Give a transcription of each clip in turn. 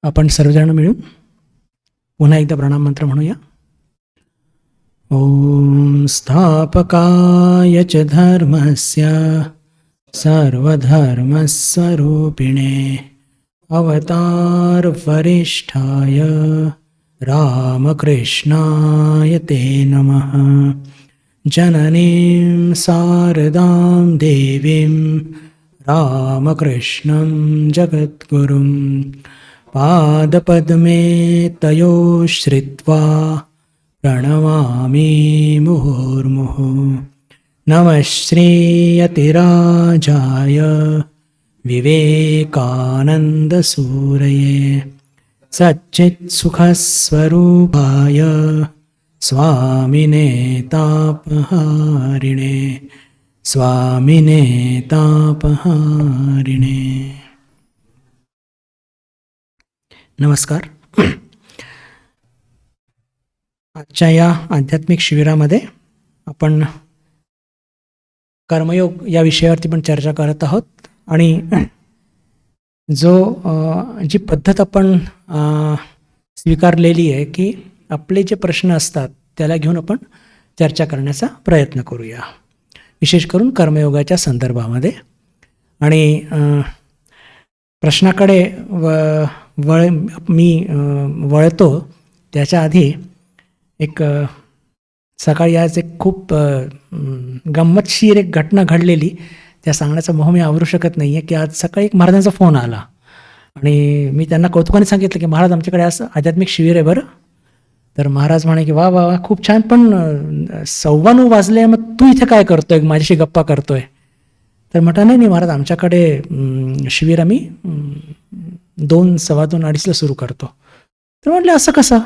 आपण सर्वजण मिळून पुन्हा एकदा प्रणाम मंत्र म्हणूया. ओम स्थापकाय च धर्मस्य सर्वधर्मस्वरूपिणे अवतार वरिष्ठाय रामकृष्णाय ते नमः. जननीं शारदां देवीं रामकृष्णं जगद्गुरुं पादपद्मे तयो श्रित्वा प्रणमामि मुहुर्मुहुः. नमः श्रीयतिराजाय विवेकानन्दसूरये सच्चित्सुखस्वरूपाय स्वामिने तापहारिणे स्वामिने तापहारिणे. नमस्कार. आजच्या या आध्यात्मिक शिबिरामध्ये आपण कर्मयोग या विषयावरती पण चर्चा करत आहोत आणि जी पद्धत आपण स्वीकारलेली आहे की आपले जे प्रश्न असतात त्याला घेऊन आपण चर्चा करण्याचा प्रयत्न करूया, विशेष करून कर्मयोगाच्या संदर्भामध्ये. आणि प्रश्नाकडे मी वळतो त्याच्या आधी एक सकाळी आज एक खूप गंमतशीर एक घटना घडलेली, त्या सांगण्याचा मोह मी आवरू शकत नाही आहे. की आज सकाळी एक महाराजांचा फोन आला आणि मी त्यांना कौतुकाने सांगितलं की महाराज आमच्याकडे असं आध्यात्मिक शिबिर आहे बरं. तर महाराज म्हणे की वा वा वा खूप छान, पण 9:15 वाजले, मग तू इथे काय करतोय, माझ्याशी गप्पा करतोय. तर म्हटलं नाही महाराज आमच्याकडे शिबिर आम्ही 2, 2:15, 2:30ला सुरू करतो. तर म्हटलं असं कसं?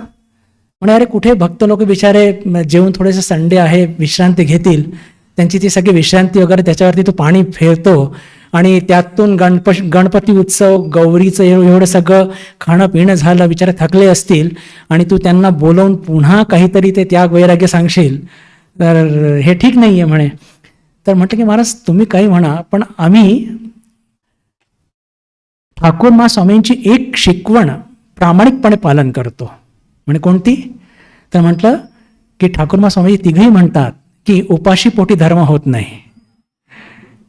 म्हणे अरे कुठे भक्त लोक बिचारे जेवून थोडेसे संडे आहे विश्रांती घेतील, त्यांची ती सगळी विश्रांती वगैरे त्याच्यावरती तू पाणी फेरतो आणि त्यातून गणपती उत्सव गौरीचं एवढं सगळं खाणं पिणं झालं, बिचारे थकले असतील आणि तू त्यांना बोलवून पुन्हा काहीतरी ते त्याग वैराग्य सांगशील, तर हे ठीक नाही आहे म्हणे. तर म्हटलं की महाराज तुम्ही काही म्हणा, पण आम्ही ठाकूर स्वामींची एक शिकवण प्रामाणिकपणे पालन करतो. म्हणजे कोणती? तर म्हटलं की ठाकूर स्वामी तिघही म्हणतात की उपाशी पोटी धर्म होत नाही.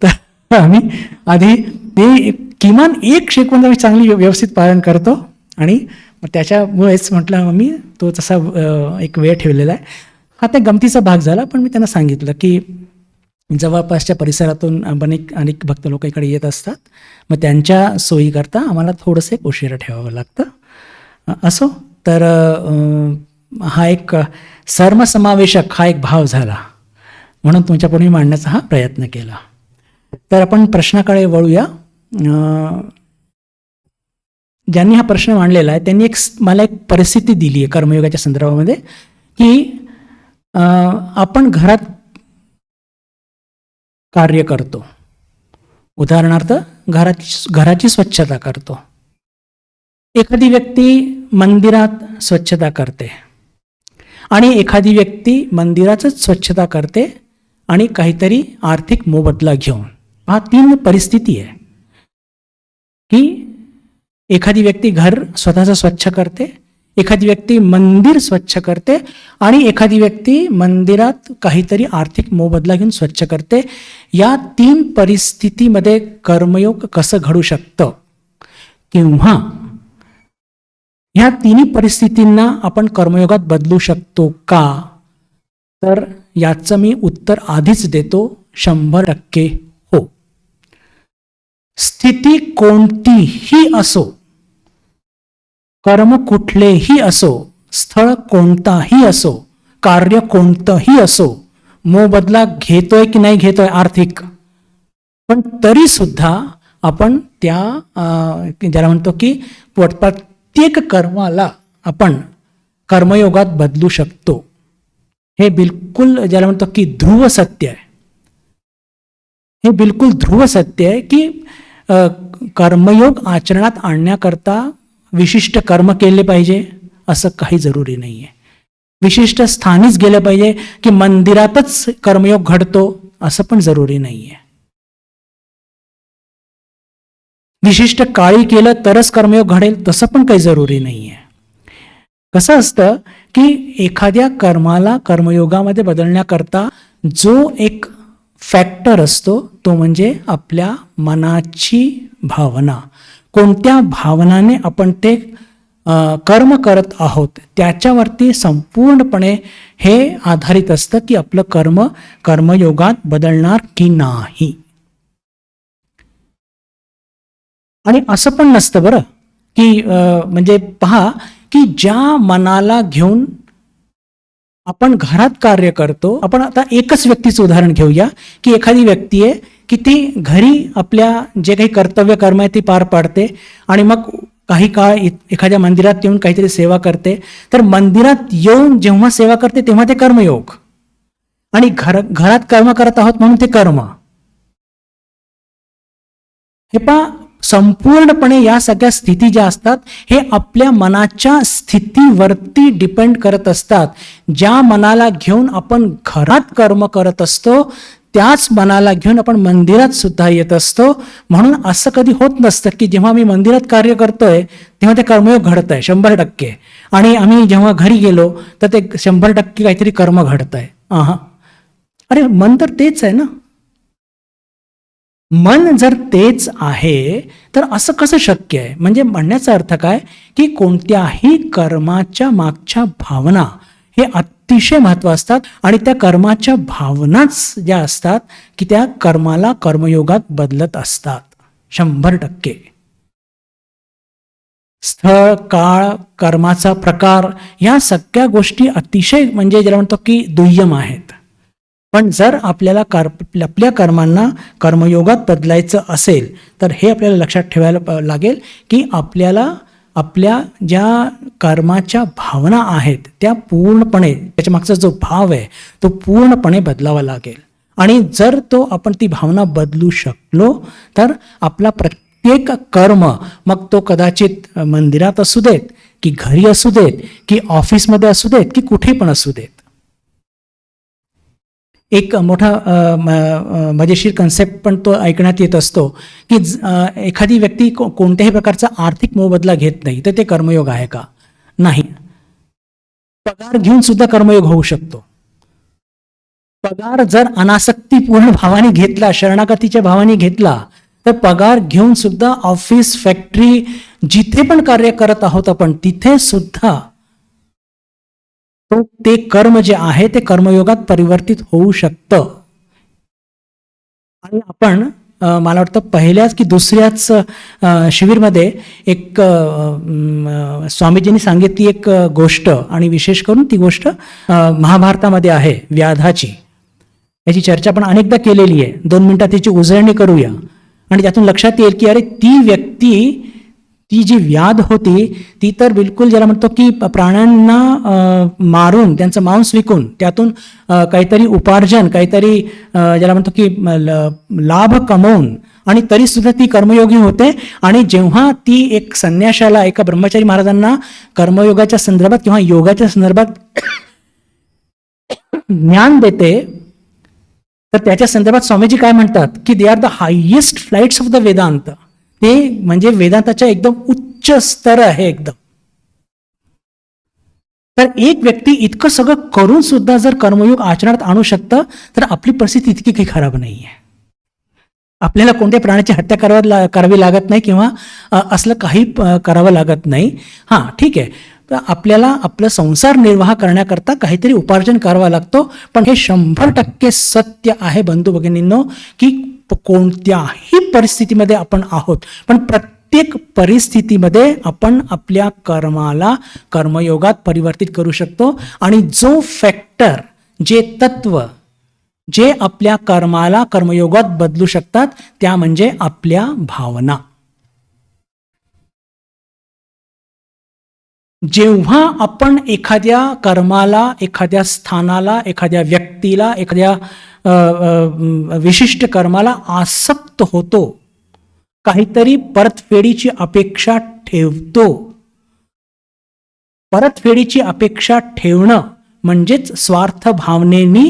तर आम्ही आधी ते किमान एक शिकवण आम्ही चांगली व्यवस्थित पालन करतो आणि त्याच्यामुळेच म्हटलं मी तो तसा एक वेळ ठेवलेला आहे. हा त्या गमतीचा भाग झाला. पण मी त्यांना सांगितलं की जवळपासच्या परिसरातून अनेक भक्त लोक इकडे येत असतात, मग त्यांच्या सोयीकरता आम्हाला थोडंसं उशिरा ठेवावं लागतं. असो, तर हा एक सर्वसमावेशक हा एक भाव झाला म्हणून तुमच्यापुढे मांडण्याचा हा प्रयत्न केला. तर आपण प्रश्नाकडे वळूया. ज्यांनी हा प्रश्न मांडलेला आहे त्यांनी मला एक परिस्थिती दिली आहे कर्मयोगाच्या संदर्भामध्ये की आपण घरात कार्य करतो, उदाहरणार्थ घराची स्वच्छता करतो. एखादी व्यक्ती मंदिरात स्वच्छता करते आणि एखादी व्यक्ती मंदिराचंच स्वच्छता करते आणि काहीतरी आर्थिक मोबदला घेऊन. हा 3 परिस्थिती आहे की एखादी व्यक्ती घर स्वतःचं स्वच्छ करते, एखादी व्यक्ती मंदिर स्वच्छ करते आणि एखादी व्यक्ती मंदिरात काहीतरी आर्थिक मोबदला घेऊन स्वच्छ करते. या 3 परिस्थितीमध्ये कर्मयोग कसं घडू शकतं किंवा ह्या 3 परिस्थितींना आपण कर्मयोगात बदलू शकतो का? तर याचं मी उत्तर आधीच देतो, 100% हो. स्थिती कोणतीही असो, कर्म कुठलेही असो, स्थळ कोणताही असो, कार्य कोणतंही असो, मोबदला घेतोय की नाही घेतोय आर्थिक, पण तरी सुद्धा आपण त्या ज्याला म्हणतो की प्रत्येक कर्माला आपण कर्मयोगात बदलू शकतो. हे बिलकुल ज्याला म्हणतो की ध्रुव सत्य आहे. हे बिलकुल ध्रुव सत्य आहे की कर्मयोग आचरणात आणण्याकरता विशिष्ट कर्म केले पाहिजे असं काही जरुरी नाही आहे. विशिष्ट स्थानीच गेलं पाहिजे की मंदिरातच कर्मयोग घडतो असं पण जरुरी नाही आहे. विशिष्ट काळी केलं तरच कर्मयोग घडेल तसं पण काही जरुरी नाही आहे. कसं असतं की एखाद्या कर्माला कर्मयोगामध्ये बदलण्याकरता जो एक फॅक्टर असतो तो म्हणजे आपल्या मनाची भावना. कोणत्या भावनाने आपण ते कर्म करत आहोत त्याच्यावरती संपूर्णपणे हे आधारित असतं की आपलं कर्म कर्मयोगात बदलणार की नाही. आणि असं पण नसतं बरं की म्हणजे पहा की ज्या मनाला घेऊन आपण घरात कार्य करतो, आपण आता एकच व्यक्तीचं उदाहरण घेऊया की एखादी व्यक्ती आहे की ती घरी आपल्या जे काही कर्तव्य कर्म आहे ती पार पाडते आणि मग काही काळ एखाद्या मंदिरात येऊन काहीतरी सेवा करते. तर मंदिरात येऊन जेव्हा सेवा करते तेव्हा ते कर्मयोग, आणि घरात कर्म करत आहोत म्हणून ते कर्म. हे पहा, संपूर्णपणे या सगळ्या स्थिती ज्या असतात हे आपल्या मनाच्या स्थितीवरती डिपेंड करत असतात. ज्या मनाला घेऊन आपण घरात कर्म करत असतो त्याच मनाला घेऊन आपण मंदिरात सुद्धा येत असतो. म्हणून असं कधी होत नसतं की जेव्हा मी मंदिरात कार्य करतोय तेव्हा ते कर्मयोग घडत आहे 100%, आणि आम्ही जेव्हा घरी गेलो तर ते 100% काहीतरी कर्म घडत आहे. अरे मन तर तेच आहे ना. मन जर तेच आहे तर असं कसं शक्य आहे? म्हणजे म्हणण्याचा अर्थ काय की कोणत्याही कर्माच्या मागच्या भावना हे अतिशय महत्त्व असतात, आणि त्या कर्माच्या भावनाच ज्या असतात की त्या कर्माला कर्मयोगात बदलत असतात 100%. स्थळ, काळ, कर्माचा प्रकार या सगळ्या गोष्टी अतिशय म्हणजे ज्याला म्हणतो की दुय्यम आहेत. पण जर आपल्याला आपल्या कर्मांना कर्मयोगात बदलायचं असेल तर हे आपल्याला लक्षात ठेवायला लागेल की आपल्याला आपल्या ज्या कर्माच्या भावना आहेत त्या पूर्णपणे, त्याच्या मागचा जो भाव आहे तो पूर्णपणे बदलावा लागेल. आणि जर तो आपण ती भावना बदलू शकलो तर आपला प्रत्येक कर्म, मग तो कदाचित मंदिरात असू देत की घरी असू देत की ऑफिसमध्ये असू देत की कुठे पण असू देत. एक मोठा मजेशीर कन्सेप्ट पण तो ऐकण्यात येत असतो की एखादी व्यक्ती कोणत्याही प्रकारचा आर्थिक मोबदला घेत नाही तर ते कर्मयोग आहे का? नाही. पगार घेऊन सुद्धा कर्मयोग होऊ शकतो. पगार जर अनासक्तीपूर्ण भावाने घेतला, शरणागतीच्या भावाने घेतला, तर पगार घेऊन सुद्धा ऑफिस, फॅक्टरी, जिथे पण कार्य करत आहोत आपण तिथे सुद्धा तो ते कर्म जे आहे ते कर्मयोगात परिवर्तित होऊ शकतं. आणि आपण मला वाटतं पहिल्याच की दुसऱ्याच शिबिरमध्ये एक स्वामीजींनी सांगितली एक गोष्ट, आणि विशेष करून ती गोष्ट महाभारतामध्ये आहे, व्याधाची. याची चर्चा आपण अनेकदा केलेली आहे. 2 मिनिटात त्याची उजळणी करूया आणि त्यातून लक्षात येईल की अरे ती व्यक्ती, ती जी व्याध होती ती तर बिलकुल ज्याला म्हणतो की प्राण्यांना मारून त्यांचं मांस विकून त्यातून काहीतरी उपार्जन, काहीतरी ज्याला म्हणतो की लाभ कमवून, आणि तरी सुद्धा ती कर्मयोगी होते. आणि जेव्हा ती एक संन्याशाला, एका ब्रह्मचारी महाराजांना कर्मयोगाच्या संदर्भात किंवा योगाच्या संदर्भात ज्ञान देते तर त्याच्या संदर्भात स्वामीजी काय म्हणतात की they are the highest flights of the Vedanta. ते म्हणजे वेदांताच्या एकदम उच्च स्तर आहे एकदम. तर एक व्यक्ती इतकं सगळं करून सुद्धा जर कर्मयोग आचरणात आणू शकतं तर आपली परिस्थिती इतकी काही खराब नाही आहे. आपल्याला कोणत्या प्राण्याची हत्या करावी लागत नाही किंवा असलं काही करावं लागत नाही. हां, ठीक आहे, तर आपल्याला आपलं संसार निर्वाह करण्याकरता काहीतरी उपार्जन करावा लागतो. पण हे 100% सत्य आहे बंधू भगिनींनो की कोणत्याही परिस्थितीमध्ये आपण आहोत, पण प्रत्येक परिस्थितीमध्ये आपण आपल्या कर्माला कर्मयोगात परिवर्तित करू शकतो. आणि जो फॅक्टर, जे तत्व जे आपल्या कर्माला कर्मयोगात बदलू शकतात त्या म्हणजे आपल्या भावना. जेव्हा आपण एखाद्या कर्माला, एखाद्या स्थानाला, एखाद्या व्यक्तीला, एखाद्या विशिष्ट कर्माला आसक्त होतो, काहीतरी परतफेडीची अपेक्षा ठेवतो. परतफेडीची अपेक्षा ठेवणं म्हणजेच स्वार्थ भावनेनी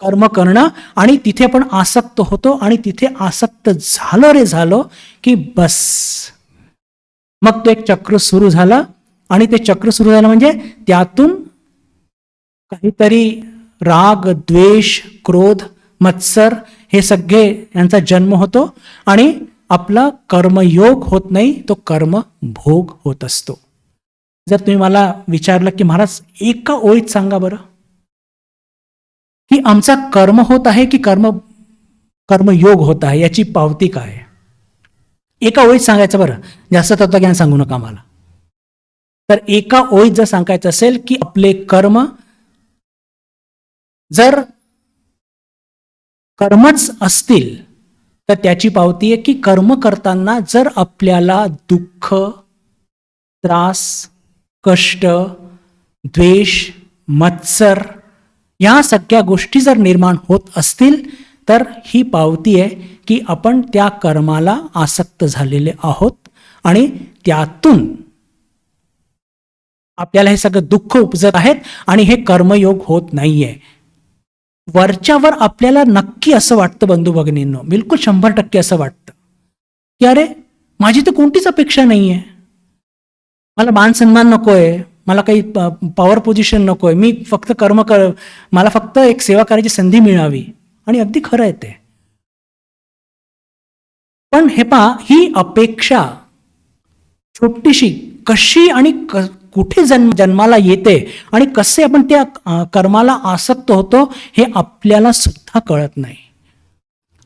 कर्म करणं आणि तिथे पण आसक्त होतो आणि तिथे आसक्त झालो की बस, मग तो एक चक्र सुरू झालं. आणि ते चक्र सुरू झालं म्हणजे त्यातून काहीतरी राग, द्वेष, क्रोध, मत्सर हे सगळे यांचा जन्म होतो आणि आपला कर्मयोग होत नाही, तो कर्म भोग होत असतो. जर तुम्ही मला विचारलं की महाराज एका ओळीत सांगा बरं की आमचा कर्म होत आहे की कर्मयोग होत आहे, याची पावती काय? एका ओळीत सांगायचं बरं, जास्त तत्वज्ञान सांगू नका मला. तर एका ओळीत जर सांगायचं असेल की आपले कर्म जर कर्मच असतील तर त्याची पावती आहे की कर्म करताना जर आपल्याला दुःख, त्रास, कष्ट, द्वेष, मत्सर या सगळ्या गोष्टी जर निर्माण होत असतील तर ही पावती आहे की आपण त्या कर्माला आसक्त झालेले आहोत आणि त्यातून आपल्याला हे सगळं दुःख उपजत आहेत आणि हे कर्मयोग होत नाहीये. वरच्यावर आपल्याला नक्की असं वाटतं बंधू भगिनींनो, बिलकुल 100% असं वाटतं की अरे माझी तर कोणतीच अपेक्षा नाहीये, मला मान सन्मान नकोय, मला काही पॉवर पोझिशन नकोय, मी फक्त मला फक्त एक सेवा करायची संधी मिळावी. आणि अगदी खरं आहे ते. पण हे पहा, ही अपेक्षा छोटीशी कशी आणि कुठे जन्माला येते आणि कसे आपण त्या कर्माला आसक्त होतो हे आपल्याला सुद्धा कळत नाही.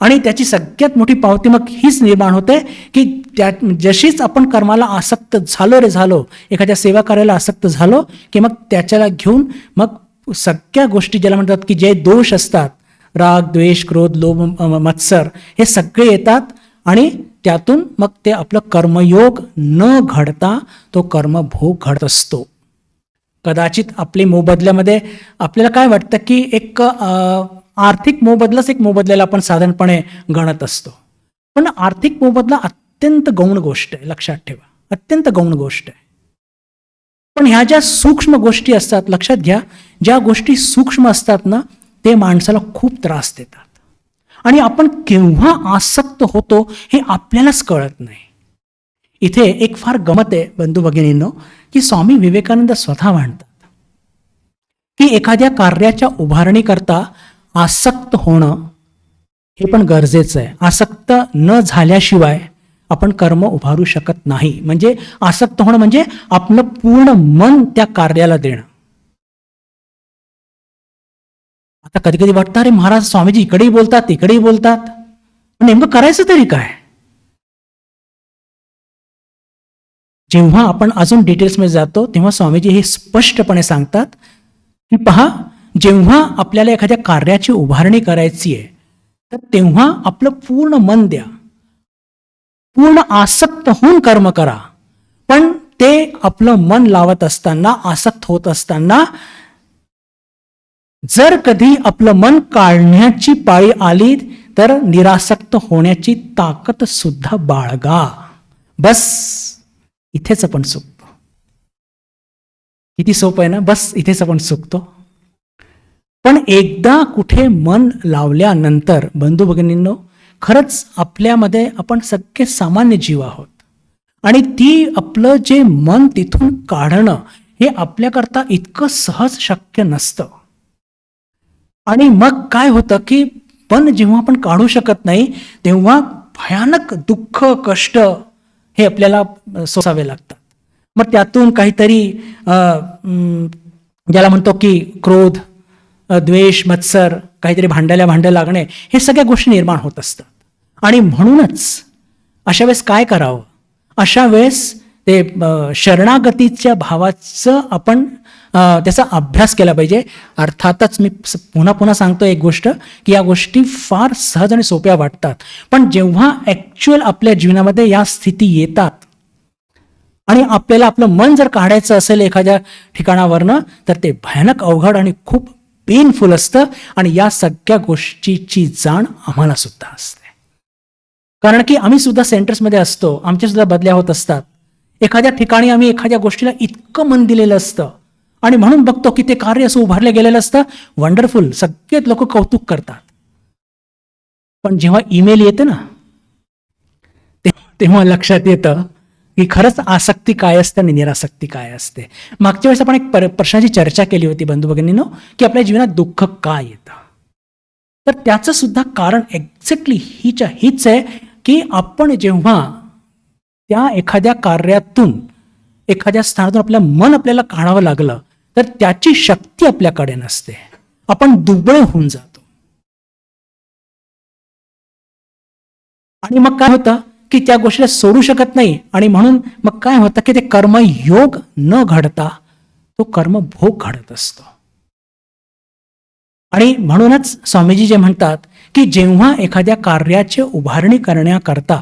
आणि त्याची सगळ्यात मोठी पावती मग हीच निर्माण होते की जशीच आपण कर्माला आसक्त झालो, एखाद्या सेवा करायला आसक्त झालो की मग त्याच्याला घेऊन मग सगळ्या गोष्टी ज्याला म्हणतात की जे दोष असतात, राग, द्वेष, क्रोध, लोभ, मत्सर, हे सगळे येतात आणि त्यातून मग ते आपलं कर्मयोग न घडता तो कर्मभोग घडत असतो. कदाचित आपली मोबदल्यामध्ये आपल्याला काय वाटतं की एक आर्थिक मोबदलाच एक मोबदल्याला आपण साधारणपणे गणत असतो. पण आर्थिक मोबदला अत्यंत गौण गोष्ट आहे, लक्षात ठेवा, अत्यंत गौण गोष्ट आहे. पण ह्या ज्या सूक्ष्म गोष्टी असतात, लक्षात घ्या, ज्या गोष्टी सूक्ष्म असतात ना, ते माणसाला खूप त्रास देतात आणि आपण केव्हा आसक्त होतो हे आपल्यालाच कळत नाही. इथे एक फार गमत आहे बंधू भगिनींनो की स्वामी विवेकानंद स्वतः म्हणतात की एखाद्या कार्याच्या उभारणीकरता आसक्त होणं हे पण गरजेचं आहे. आसक्त न झाल्याशिवाय आपण कर्म उभारू शकत नाही. म्हणजे आसक्त होणं म्हणजे आपलं पूर्ण मन त्या कार्याला देणं. आता कधी कधी वाटतं अरे महाराज स्वामीजी इकडेही बोलतात तिकडेही बोलतात, पण नेमकं करायचं तरी काय? जेव्हा आपण अजून डिटेल्समध्ये जातो तेव्हा स्वामीजी हे स्पष्टपणे सांगतात की पहा, जेव्हा आपल्याला एखाद्या कार्याची उभारणी करायची आहे तर तेव्हा आपलं पूर्ण मन द्या, पूर्ण आसक्त होऊन कर्म करा. पण ते आपलं मन लावत असताना, आसक्त होत असताना, जर कधी आपलं मन काढण्याची पाळी आली तर निरासक्त होण्याची ताकद सुद्धा बाळगा. बस इथेच आपण चुकतो. किती सोपं आहे ना, बस इथेच आपण चुकतो. पण एकदा कुठे मन लावल्यानंतर बंधू भगिनींनो, खरंच आपल्यामध्ये आपण सगळे सामान्य जीव आहोत आणि ती आपलं जे मन तिथून काढणं हे आपल्याकरता इतकं सहज शक्य नसतं. आणि मग काय होतं की पण जेव्हा आपण काढू शकत नाही तेव्हा भयानक दुःख, कष्ट हे आपल्याला सोसावे लागतात. मग त्यातून काहीतरी ज्याला म्हणतो की क्रोध, द्वेष, मत्सर, काहीतरी भांडायला लागणे, हे सगळ्या गोष्टी निर्माण होत असतात. आणि म्हणूनच अशा वेळेस काय करावं? अशा वेळेस ते शरणागतीच्या भावाचं आपण त्याचा अभ्यास केला पाहिजे. अर्थातच मी पुन्हा पुन्हा सांगतो एक गोष्ट की या गोष्टी फार सहज आणि सोप्या वाटतात, पण जेव्हा ॲक्च्युअल आपल्या जीवनामध्ये या स्थिती येतात आणि आपल्याला आपलं मन जर काढायचं असेल एखाद्या ठिकाणावरनं तर ते भयानक अवघड आणि खूप पेनफुल असतं. आणि या सगळ्या गोष्टीची जाण आम्हाला सुद्धा असते, कारण की आम्ही सुद्धा सेंटर्समध्ये असतो, आमच्या सुद्धा बदल्या होत असतात. एखाद्या ठिकाणी आम्ही एखाद्या गोष्टीला इतकं मन दिलेलं असतं आणि म्हणून बघतो की ते कार्य असं उभारलं गेलेलं असतं, वंडरफुल, सगळेच लोक कौतुक करतात. पण जेव्हा ईमेल येते ना, तेव्हा लक्षात येतं की खरंच आसक्ती काय असते आणि निरासक्ती काय असते. मागच्या वेळेस आपण एक प्रश्नाची चर्चा केली होती बंधू भगिनींनो, की आपल्या जीवनात दुःख का येतं. तर त्याचं सुद्धा कारण एक्झॅक्टली हीच आहे की आपण जेव्हा त्या एखाद्या कार्यातून, एखाद्या स्थानातून आपल्याला काढावं लागलं, तर त्याची शक्ती आपल्याकडे नसते, आपण दुबळे होऊन जातो. आणि मग काय होतं की त्या गोष्टीला सोडू शकत नाही, आणि म्हणून मग काय होतं की ते कर्मयोग न घडता तो कर्मभोग घडत असतो. आणि म्हणूनच स्वामीजी जे म्हणतात की जेव्हा एखाद्या कार्याची उभारणी करण्याकरता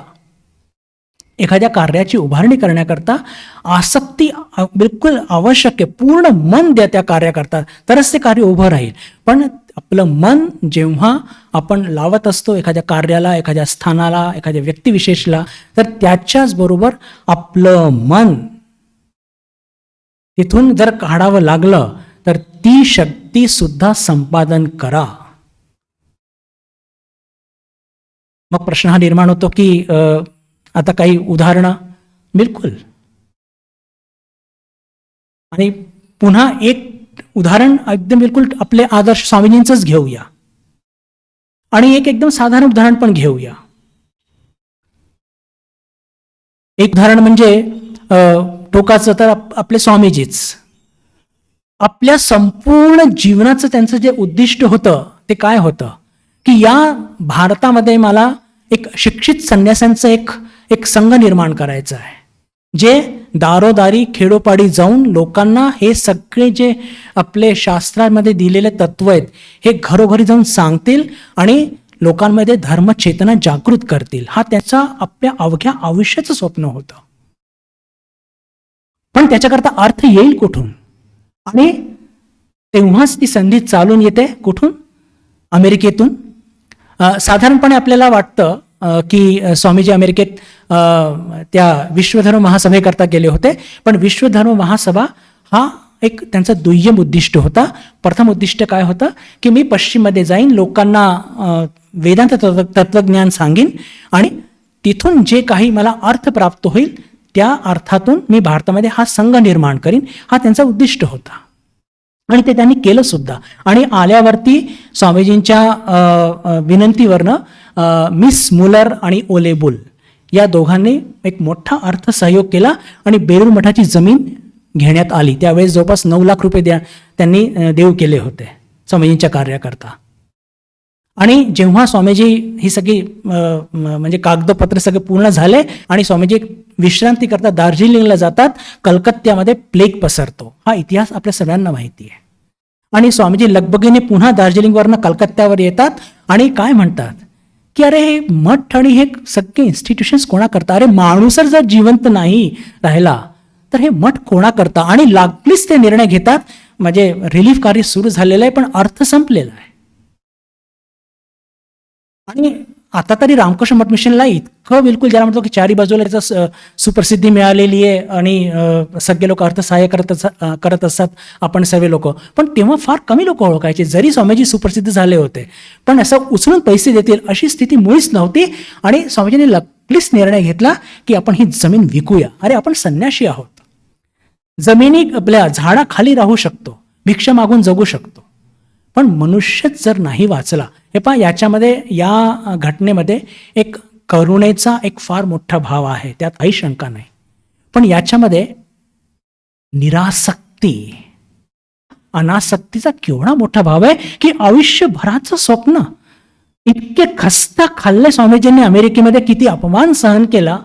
आसक्ती बिलकुल आवश्यक आहे, पूर्ण मन द्या त्या कार्याकरता, तरच ते कार्य उभं राहील. पण आपलं मन जेव्हा आपण लावत असतो एखाद्या कार्याला, एखाद्या स्थानाला, एखाद्या व्यक्तिविशेषला, तर त्याच्याच बरोबर आपलं मन तिथून जर काढावं लागलं तर ती शक्ती सुद्धा संपादन करा. मग प्रश्न हा निर्माण होतो की आता काही उदाहरणं. बिलकुल. आणि पुन्हा एक उदाहरण एकदम बिलकुल आपले आदर्श स्वामीजींचंच घेऊया, आणि एक एकदम साधारण उदाहरण पण घेऊया. एक उदाहरण म्हणजे टोकाचं तर आपले स्वामीजीच. आपल्या संपूर्ण जीवनाचं त्यांचं जे उद्दिष्ट होतं ते काय होतं की या भारतामध्ये मला एक शिक्षित संन्यासांचं एक संघ निर्माण करायचा आहे, जे दारोदारी खेडोपाडी जाऊन लोकांना हे सगळे जे आपले शास्त्रामध्ये दिलेले तत्व आहेत हे घरोघरी जाऊन सांगतील आणि लोकांमध्ये धर्मचेतना जागृत करतील. हा त्याचा आपल्या अवघ्या आयुष्याचं स्वप्न होतं. पण त्याच्याकरता अर्थ येईल कुठून? आणि तेव्हाच ती संधी चालून येते कुठून? अमेरिकेतून. साधारणपणे आपल्याला वाटतं की स्वामीजी अमेरिकेत त्या विश्वधर्म महासभेकरता गेले होते, पण विश्वधर्म महासभा हा एक त्यांचा दुय्यम उद्दिष्ट होता. प्रथम उद्दिष्ट काय होतं की मी पश्चिममध्ये जाईन, लोकांना वेदांत तत्वज्ञान सांगेन, आणि तिथून जे काही मला अर्थ प्राप्त होईल त्या अर्थातून मी भारतामध्ये हा संघ निर्माण करीन. हा त्यांचा उद्दिष्ट होता, आणि ते त्यांनी केलं सुद्धा. आणि आल्यावरती स्वामीजींच्या विनंतीवरनं मिस मुलर आणि ओलेबुल या दोघांनी एक मोठा अर्थ सहयोग केला, आणि बेलूर मठाची जमीन घेण्यात आली. त्यावेळेस जवळपास 9 लाख रुपये त्यांनी देऊ केले होते स्वामीजींच्या कार्याकरता. आणि जेव्हा स्वामीजी ही सगळी म्हणजे कागदपत्र सगळे पूर्ण झाले आणि स्वामीजी विश्रांती करता दार्जिलिंगला जातात, कलकत्त्यामध्ये प्लेग पसरतो. हा इतिहास आपल्या सगळ्यांना माहिती आहे. आणि स्वामीजी लगबगीने पुन्हा दार्जिलिंगवरनं कलकत्त्यावर येतात आणि काय म्हणतात की अरे हे मठ आणि हे सगळे इन्स्टिट्यूशन्स कोणा करता? अरे माणूसच जर जिवंत नाही राहिला तर हे मठ कोणा करता? आणि लागलीच ते निर्णय घेतात. म्हणजे रिलीफ कार्य सुरू झालेलं आहे, पण अर्थ संपलेला आहे. आणि आता तरी रामकृष्ण मठ मिशनला इतकं बिलकुल ज्याला म्हणतो की चारी बाजूला त्याचं सुप्रसिद्धी मिळालेली आहे, आणि सगळे लोक अर्थसहाय्य करत असतात, आपण सर्व लोक. पण तेव्हा फार कमी लोक ओळखायचे, जरी स्वामीजी सुप्रसिद्ध झाले होते, पण असं उचलून पैसे देतील अशी स्थिती मुळीच नव्हती. आणि स्वामीजींनी लगेच निर्णय घेतला की आपण ही जमीन विकूया. अरे आपण संन्याशी आहोत, जमिनी आपल्या झाडाखाली राहू शकतो, भिक्षा मागून जगू शकतो, पण मनुष्यच जर नाही वाचला. हे पहा, याच्यामध्ये या घटनेमध्ये एक करुणेचा एक फार मोठा भाव आहे, त्यात काही शंका नाही. पण याच्यामध्ये निरासक्ती, अनासक्तीचा केवढा मोठा भाव आहे की आयुष्यभराचं स्वप्न इतके खस्ता खाल्ले स्वामीजींनी. अमेरिकेमध्ये किती अपमान सहन केला.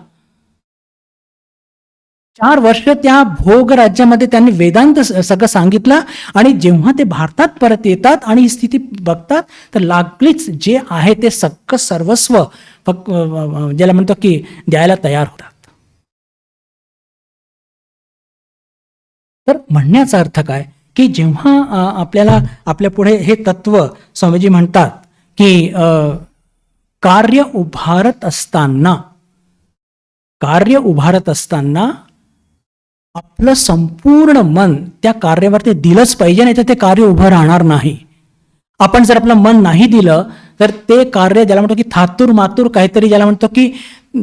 4 वर्ष त्या भोग राज्यामध्ये त्यांनी वेदांत सगळं सांगितलं, आणि जेव्हा ते भारतात परत येतात आणि ही स्थिती बघतात तर लागलीच जे आहे ते सगळं सर्वस्व ज्याला म्हणतो की द्यायला तयार होतात. तर म्हणण्याचा अर्थ काय की जेव्हा आपल्याला आपल्या पुढे हे तत्व स्वामीजी म्हणतात की कार्य उभारत असताना आपलं संपूर्ण मन त्या कार्यावरती दिलंच पाहिजे, नाही तर ते कार्य उभं राहणार नाही. आपण जर आपलं मन नाही दिलं तर ते कार्य ज्याला म्हणतो की थातूर मातूर काहीतरी, ज्याला म्हणतो की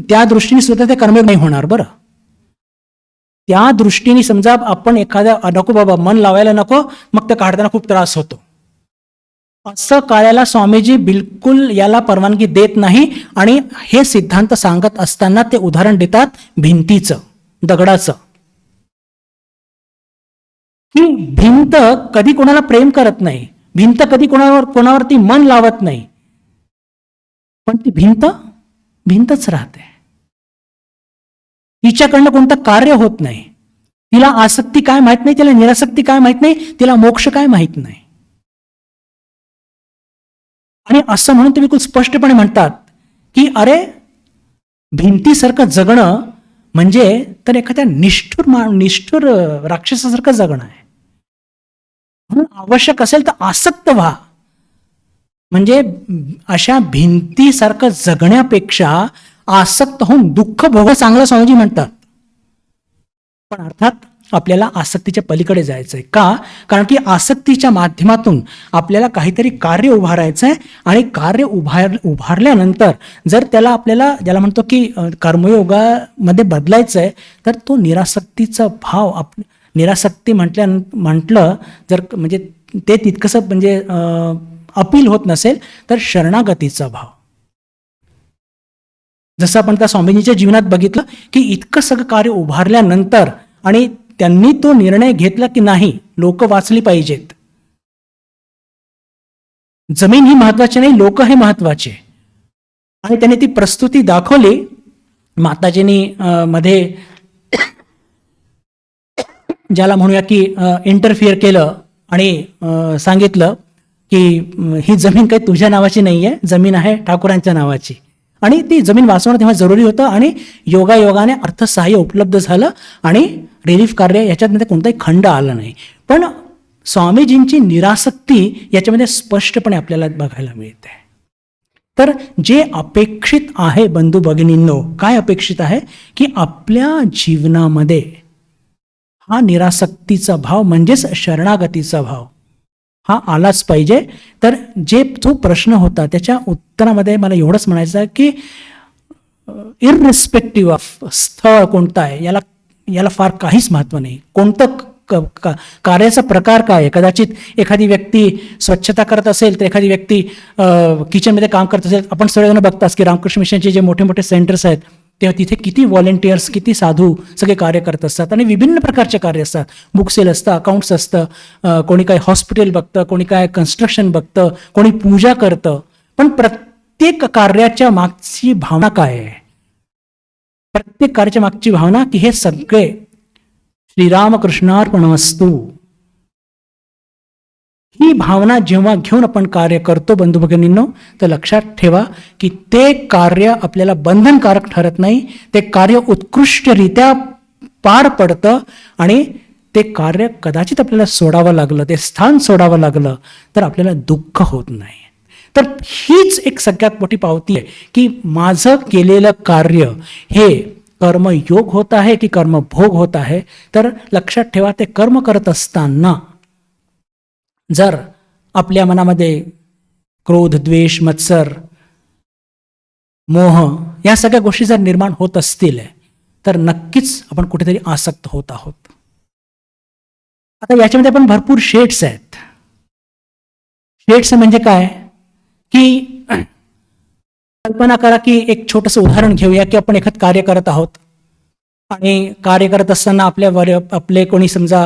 त्या दृष्टीने सुद्धा ते कर्मयोग नाही होणार. बरं, त्या दृष्टीने समजा आपण एखाद्या नको बाबा मन लावायला नको, मग ते काढताना खूप त्रास होतो, असं कार्याला स्वामीजी बिलकुल याला परवानगी देत नाही. आणि हे सिद्धांत सांगत असताना ते उदाहरण देतात भिंतीचं, दगडाचं, की भिंत कधी कोणाला प्रेम करत नाही, भिंत कधी कोणावरती मन लावत नाही, पण ती भिंतच राहते. तिच्याकडनं कोणतं कार्य होत नाही. तिला आसक्ती काय माहित नाही, तिला निरासक्ती काय माहित नाही, तिला मोक्ष काय माहित नाही. आणि असं म्हणून ते बिलकुल स्पष्टपणे म्हणतात की अरे, भिंतीसारखं जगणं म्हणजे तर एखाद्या निष्ठुर राक्षसासारखं जगणं आहे. म्हणून आवश्यक असेल तर आसक्त व्हा. म्हणजे अशा भिंतीसारखं जगण्यापेक्षा आसक्त होऊन दुःख भोग चांगलं, स्वामीजी म्हणतात. पण अर्थात आपल्याला आसक्तीच्या पलीकडे जायचंय. का? कारण की आसक्तीच्या माध्यमातून आपल्याला काहीतरी कार्य उभारायचं आहे, आणि कार्य उभारल्यानंतर जर त्याला आपल्याला ज्याला म्हणतो की कर्मयोगामध्ये बदलायचं आहे, तर तो निरासक्तीचा भाव, निरासक्ती म्हटलं जर म्हणजे ते तितकंसं म्हणजे अपील होत नसेल, तर शरणागतीचा भाव. जसं आपण त्या स्वामीजीच्या जीवनात बघितलं की इतकं सगळं कार्य उभारल्यानंतर आणि त्यांनी तो निर्णय घेतला की नाही, लोक वाचली पाहिजेत, जमीन ही महत्वाची नाही, लोक हे महत्वाचे. आणि त्यांनी ती प्रस्तुती दाखवली. माताजींनी मध्ये ज्याला म्हणूया की इंटरफिअर केलं आणि सांगितलं की ही जमीन काही तुझ्या नावाची नाही आहे, जमीन आहे ठाकूरांच्या नावाची. आणि ती जमीन वाचवणं तेव्हा जरुरी होतं, आणि योगायोगाने अर्थसहाय्य उपलब्ध झालं, आणि रिलीफ कार्य याच्यामध्ये कोणताही खंड आला नाही. पण स्वामीजींची निरासक्ती याच्यामध्ये स्पष्टपणे आपल्याला बघायला मिळते. तर जे अपेक्षित आहे बंधू भगिनींनो, काय अपेक्षित आहे की आपल्या जीवनामध्ये हा निरासक्तीचा भाव म्हणजेच शरणागतीचा भाव हा आलाच पाहिजे. तर जो प्रश्न होता त्याच्या उत्तरामध्ये मला एवढंच म्हणायचं आहे की इररिस्पेक्टिव्ह ऑफ स्थळ कोणतं आहे याला फार काहीच महत्त्व नाही. कोणतं कार्याचा प्रकार काय आहे, कदाचित एखादी व्यक्ती स्वच्छता करत असेल, तर एखादी व्यक्ती किचनमध्ये काम करत असेल. आपण सगळेजण बघताच की रामकृष्ण मिशनचे जे मोठे मोठे सेंटर्स आहेत तेव्हा तिथे किती व्हॉलेंटियर्स, किती साधू सगळे कार्य करत असतात, आणि विभिन्न प्रकारचे कार्य असतात. बुक सेल असतं, अकाउंट्स असतं, कोणी काय हॉस्पिटल बघतं, कोणी काय कन्स्ट्रक्शन बघतं, कोणी पूजा करतं. पण प्रत्येक कार्याच्या मागची भावना काय आहे? प्रत्येक कार्याच्या मागची भावना की हे सगळे श्रीरामकृष्णार्पणमस्तु, ही भावना जेव्हा घेऊन आपण कार्य करतो बंधू भगिनींनो, तर लक्षात ठेवा की ते कार्य आपल्याला बंधनकारक ठरत नाही, ते कार्य उत्कृष्टरित्या पार पडतं, आणि ते कार्य कदाचित आपल्याला सोडावं लागलं, ते स्थान सोडावं लागलं, तर आपल्याला दुःख होत नाही. तर हीच एक सगळ्यात मोठी पावती आहे की माझं केलेलं कार्य हे कर्मयोग होत आहे की कर्मभोग होत आहे. तर लक्षात ठेवा, ते कर्म करत असताना जर आपल्या मनामध्ये क्रोध, द्वेष, मत्सर, मोह या सगळ्या गोष्टी जर निर्माण होत असतील, तर नक्कीच आपण कुठेतरी आसक्त होत आहोत. आता याच्यामध्ये पण भरपूर शेड्स आहेत. शेड्स म्हणजे काय की कल्पना करा की एक छोटंसं उदाहरण घेऊया की आपण एखादं कार्य करत आहोत, आणि कार्य करत असताना आपले कोणी समजा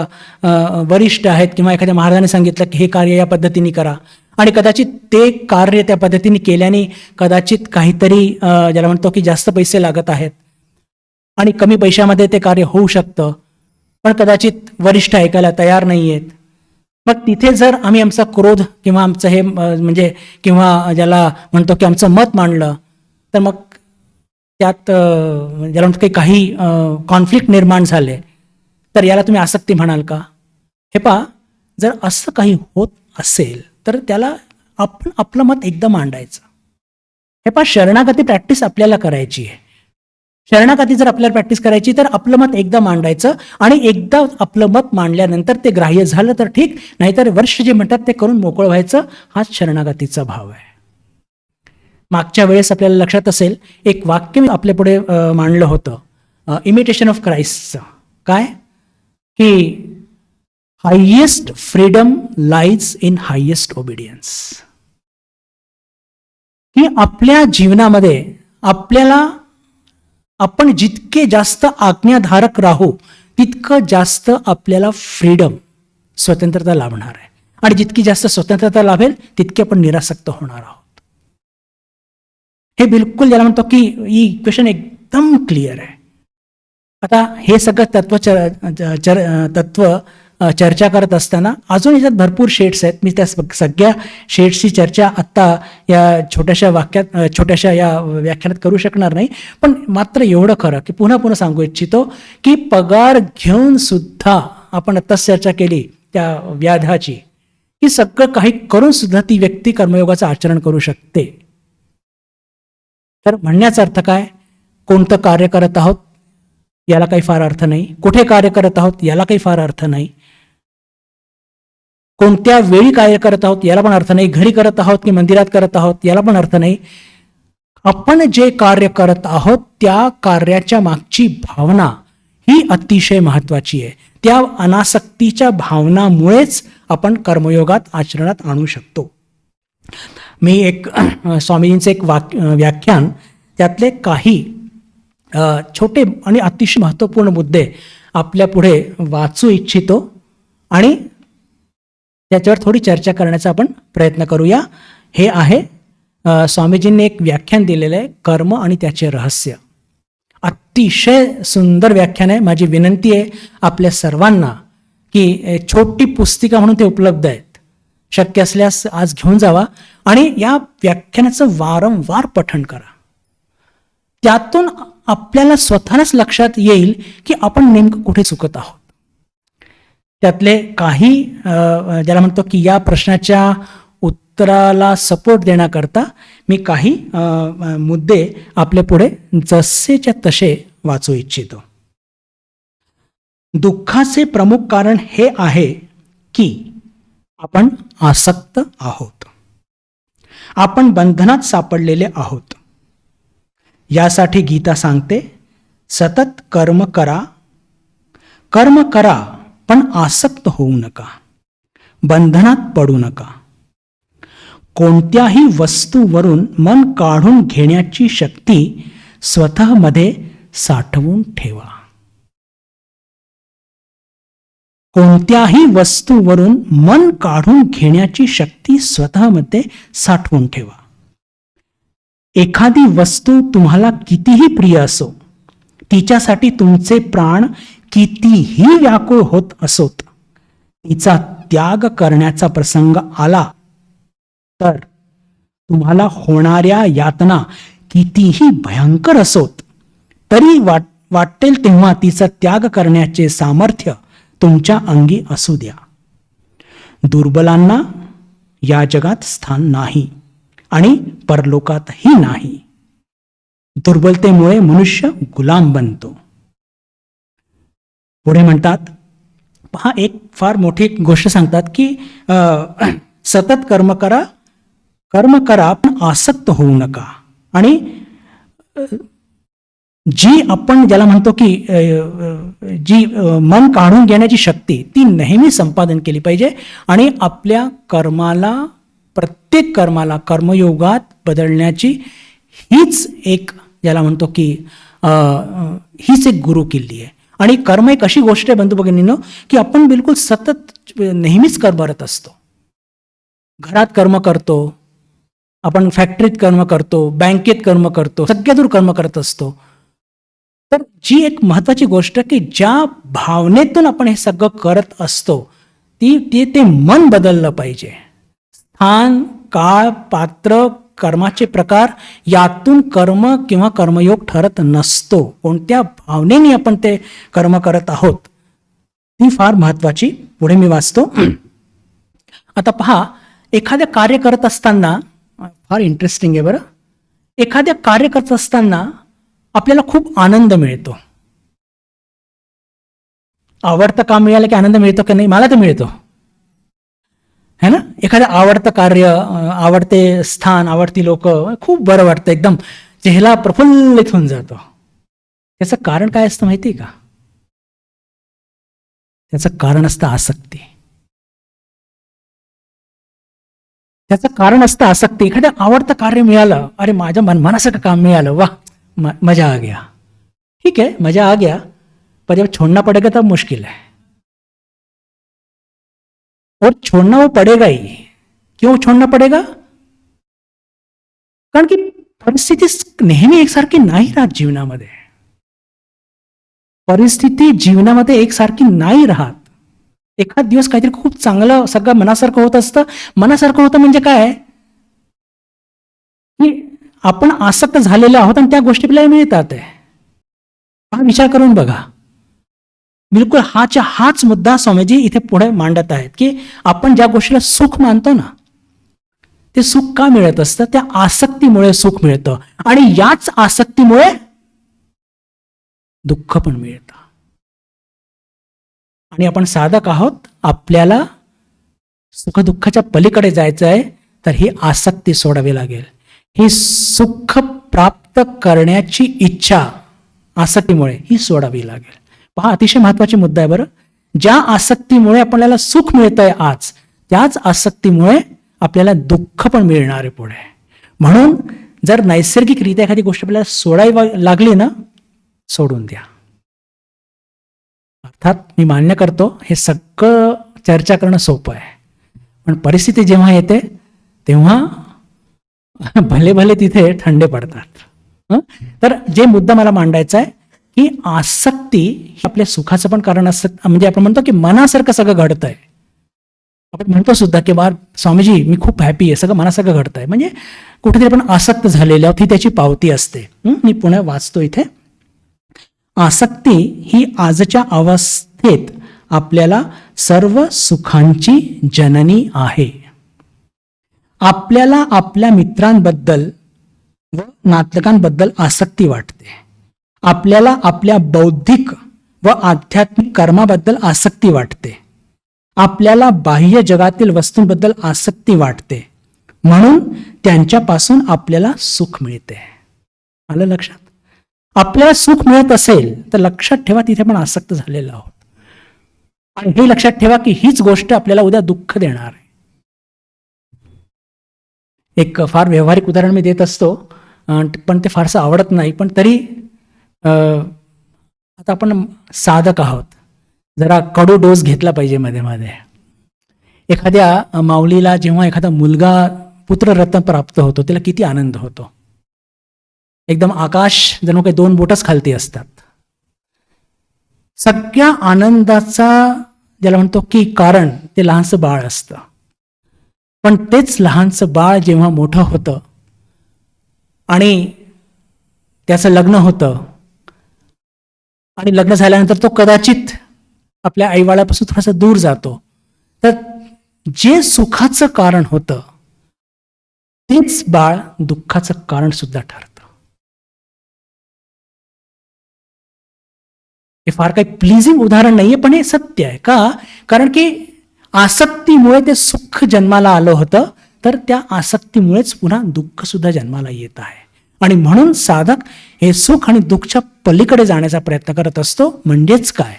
वरिष्ठ आहेत किंवा एखाद्या महाराजांनी सांगितलं की हे कार्य या पद्धतीने करा, आणि कदाचित ते कार्य त्या पद्धतीने केल्याने कदाचित काहीतरी ज्याला म्हणतो की जास्त पैसे लागत आहेत, आणि कमी पैशामध्ये ते कार्य होऊ शकतं, पण कदाचित वरिष्ठ ऐकायला तयार नाही आहेत. मग तिथे जर आम्ही आमचा क्रोध किंवा आमचं हे म्हणजे किंवा ज्याला म्हणतो की आमचं मत मांडलं, तर मग त्यात ज्याला म्हणतो काही कॉन्फ्लिक्ट निर्माण झाले, तर याला तुम्ही आसक्ती म्हणाल का? हे पहा, जर असं काही होत असेल तर त्याला आपण आपलं मत एकदा मांडायचं. हे पहा, शरणागती प्रॅक्टिस आपल्याला करायची आहे. शरणागती जर आपल्याला प्रॅक्टिस करायची तर आपलं मत एकदा मांडायचं आणि एकदा आपलं मत मांडल्यानंतर ते ग्राह्य झालं तर ठीक, नाहीतर वर्ष जे म्हणतात ते करून मोकळं व्हायचं. हाच शरणागतीचा भाव आहे. मागच्या वेळेस आपल्याला लक्षात असेल एक वाक्य मी आपल्या पुढे मांडलं होतं इमिटेशन ऑफ क्राइस्टचं. काय की highest freedom lies in highest obedience. की आपल्या जीवनामध्ये आपल्याला आपण जितके जास्त आज्ञाधारक राहू तितकं जास्त आपल्याला फ्रीडम, स्वतंत्रता लाभणार आहे. आणि जितकी जास्त स्वतंत्रता लाभेल तितके आपण निरासक्त होणार आहोत. हे बिलकुल ज्याला म्हणतो की ही इक्वेशन एकदम क्लिअर आहे. आता हे सगळं तत्व चर्चा करत असताना अजून याच्यात भरपूर शेड्स आहेत. मी त्या सगळ्या शेड्सची चर्चा आत्ता या छोट्याशा या व्याख्यानात करू शकणार नाही. पण मात्र एवढं खरं की पुन्हा सांगू इच्छितो की पगार घेऊन सुद्धा आपण आत्ताच चर्चा केली त्या व्याधाची, की सगळं काही करून सुद्धा ती व्यक्ती कर्मयोगाचं आचरण करू शकते. तर म्हणण्याचा अर्थ काय, कोणतं कार्य करत आहोत याला काही फार अर्थ नाही, कुठे कार्य करत आहोत याला काही फार अर्थ नाही, कोणत्या वेळी कार्य करत आहोत याला पण अर्थ नाही, घरी करत आहोत की मंदिरात करत आहोत याला पण अर्थ नाही. आपण जे कार्य करत आहोत त्या कार्याच्या मागची भावना ही अतिशय महत्वाची आहे. त्या अनासक्तीच्या भावनामुळेच आपण कर्मयोगात आचरणात आणू शकतो. मी एक स्वामीजींचं एक व्याख्यान त्यातले काही छोटे आणि अतिशय महत्त्वपूर्ण मुद्दे आपल्या पुढे वाचू इच्छितो आणि त्याच्यावर थोडी चर्चा करण्याचा आपण प्रयत्न करूया. हे आहे स्वामीजींनी एक व्याख्यान दिलेलं आहे, कर्म आणि त्याचे रहस्य. अतिशय सुंदर व्याख्यान आहे. माझी विनंती आहे आपल्या सर्वांना की छोटी पुस्तिका म्हणून ते उपलब्ध आहेत, शक्य असल्यास आज घेऊन जावा आणि या व्याख्यानाचं वारंवार पठण करा. त्यातून आपल्याला स्वतःलाच लक्षात येईल की आपण नेमकं कुठे चुकत आहोत. त्यातले काही ज्याला म्हणतो की या प्रश्नाच्या उत्तराला सपोर्ट देण्याकरता मी काही मुद्दे आपल्या पुढे जसेच्या तसे वाचू इच्छितो. दुःखाचे प्रमुख कारण हे आहे की आपण आसक्त आहोत, आपण बंधनात सापडलेले आहोत. यासाठी गीता सांगते, सतत कर्म करा, कर्म करा पण आसक्त होऊ नका, बंधनात पडू नका. कोणत्याही वस्तूवरून मन काढून घेण्याची शक्ती स्वतःमध्ये साठवून ठेवा. कोणत्याही वस्तूवरून मन काढून घेण्याची शक्ती स्वतःमध्ये साठवून ठेवा. एखादी वस्तू तुम्हाला कितीही प्रिय असो, तिच्यासाठी तुमचे प्राण कितीही व्याकुळ होत असोत, तिचा त्याग करण्याचा प्रसंग आला तर तुम्हाला होणाऱ्या यातना कितीही भयंकर असोत तरी वाटेल तेव्हा तिचा त्याग करण्याचे सामर्थ्य तुमच्या अंगी असू द्या. दुर्बलांना या जगात स्थान नाही आणि परलोकातही नाही. दुर्बलतेमुळे मनुष्य गुलाम बनतो. पुढे म्हणतात, पहा एक फार मोठी गोष्ट सांगतात की सतत कर्म करा, कर्म करा पण आसक्त होऊ नका. आणि जी आपण ज्याला म्हणतो की जी मन काढून घेण्याची शक्ती ती नेहमी संपादन केली पाहिजे आणि आपल्या कर्माला, प्रत्येक कर्माला कर्मयोगात बदलण्याची हीच एक ज्याला म्हणतो की हीच एक गुरु किल्ली आहे. आणि कर्म एक अशी गोष्ट आहे बंधू भगिनींनो की आपण बिलकुल सतत नेहमीच करत असतो. घरात कर्म करतो, आपण फॅक्टरीत कर्म करतो, बँकेत कर्म करतो, सगळ्या दूर कर्म करत असतो. तर जी एक महत्वाची गोष्ट की ज्या भावनेतून आपण हे सगळं करत असतो ते मन बदललं पाहिजे. स्थान, काळ, पात्र, कर्माचे प्रकार यातून कर्म किंवा कर्मयोग ठरत नसतो. कोणत्या भावनेने आपण ते कर्म करत आहोत ती फार महत्वाची. पुढे मी वाचतो. आता पहा, एखाद्या कार्य करत असताना फार इंटरेस्टिंग आहे बरं. एखाद्या कार्य करत असताना आपल्याला खूप आनंद मिळतो. आवडतं काम मिळालं की आनंद मिळतो की नाही? मला तर मिळतो, है ना. एखादं आवडतं कार्य, आवडते स्थान, आवडती लोक, खूप बरं वाटतं, एकदम चेहरा प्रफुल्लित होऊन जातो. त्याचं कारण काय असतं माहिती आहे का? त्याचं कारण असतं आसक्ती. त्याचं कारण असतं आसक्ती. एखादं आवडतं कार्य मिळालं, अरे माझ्या मनासारखं काम मिळालं, वाह, मजा आ गया. ठीक है, मजा आ गया, पर जब छोड़ना पड़ेगा तब मुश्किल है. और छोड़ना वो पड़ेगा ही. क्यों छोड़ना पड़ेगा? कारण की परिस्थिती नेहमी एकसारखी नाही राहत जीवनामध्ये. परिस्थिती जीवनामध्ये एकसारखी नाही राहत. एखाद दिवस काहीतरी खूप चांगलं, सगळं मनासारखं होत असतं. मनासारखं होतं म्हणजे काय, की आपण आसक्त झालेले आहोत आणि त्या गोष्टी आपल्याला मिळतात आहे. हा विचार करून बघा. बिलकुल हाच मुद्दा स्वामीजी इथे पुढे मांडत आहेत, की आपण ज्या गोष्टीला सुख मानतो ना, ते सुख का मिळत असतं? त्या आसक्तीमुळे सुख मिळतं, आणि याच आसक्तीमुळे दुःख पण मिळतं. आणि आपण साधक आहोत, आपल्याला सुखदुःखाच्या पलीकडे जायचं आहे, तर ही आसक्ती सोडावी लागेल. ही सुख प्राप्त करण्याची इच्छा आसक्तीमुळे ही सोडावी लागेल. पहा, अतिशय महत्वाचा मुद्दा आहे बरं. ज्या आसक्तीमुळे आपल्याला सुख मिळतंय आज, त्याच आसक्तीमुळे आपल्याला दुःख पण मिळणार आहे पुढे. म्हणून जर नैसर्गिकरित्या एखादी गोष्ट आपल्याला सोडावी लागली ना, सोडून द्या. अर्थात मी मान्य करतो, हे सगळं चर्चा करणं सोपं आहे, पण परिस्थिती जेव्हा येते तेव्हा भले भले तिथे थंडे पडतात. तर जे मुद्दा मला मांडायचा आहे, की आसक्ती ही आपल्या सुखाचं पण कारण असतं. म्हणजे आपण म्हणतो की मनासारखं सगळं घडतंय. आपण म्हणतो सुद्धा की बा स्वामीजी मी खूप हॅपी आहे, सगळं मनासारखं घडतंय. म्हणजे कुठेतरी आपण आसक्त झालेले आहोत, ही त्याची पावती असते. मी पुन्हा वाचतो इथे. आसक्ती ही आजच्या अवस्थेत आपल्याला सर्व सुखांची जननी आहे. आपल्याला आपल्या मित्रांबद्दल व नातलगांबद्दल आसक्ती वाटते. आपल्याला आपल्या बौद्धिक व आध्यात्मिक कर्माबद्दल आसक्ती वाटते. आपल्याला बाह्य जगातील वस्तूंबद्दल आसक्ती वाटते, म्हणून त्यांच्यापासून आपल्याला सुख मिळते. आलं लक्षात? आपल्याला सुख मिळत असेल तर लक्षात ठेवा, तिथे पण आसक्त झालेलो आहोत. आणि हे लक्षात ठेवा की हीच गोष्ट आपल्याला उद्या दुःख देणार आहे. एक फार व्यावहारिक उदाहरण मी देत असतो, पण ते फारसं आवडत नाही, पण तरी आता आपण साधक आहोत, जरा कडू डोस घेतला पाहिजे मध्ये मध्ये. एखाद्या माऊलीला जेव्हा एखादा मुलगा पुत्ररत्न प्राप्त होतो, त्याला किती आनंद होतो. एकदम आकाश जणू काही दोन बोटच खालती असतात. सगळ्या आनंदाचा ज्याला म्हणतो की कारण ते लहानसं बाळ असतं. पण तेच लहानसं बाळ जेव्हा मोठं होतं आणि त्याचं लग्न होतं, आणि लग्न झाल्यानंतर तो कदाचित आपल्या आईबाळापासून थोडासा दूर जातो, तर जे सुखाचं कारण होतं तेच बाळ दुःखाचं कारण सुद्धा ठरतं. हे फार काही प्लीजिंग उदाहरण नाहीये, पण हे सत्य आहे. का? कारण की आसक्तीमुळे ते सुख जन्माला आलं होतं, तर त्या आसक्तीमुळेच पुन्हा दुःख सुद्धा जन्माला येत आहे. आणि म्हणून साधक हे सुख आणि दुःखाच्या पलीकडे जाण्याचा प्रयत्न करत असतो. म्हणजेच काय,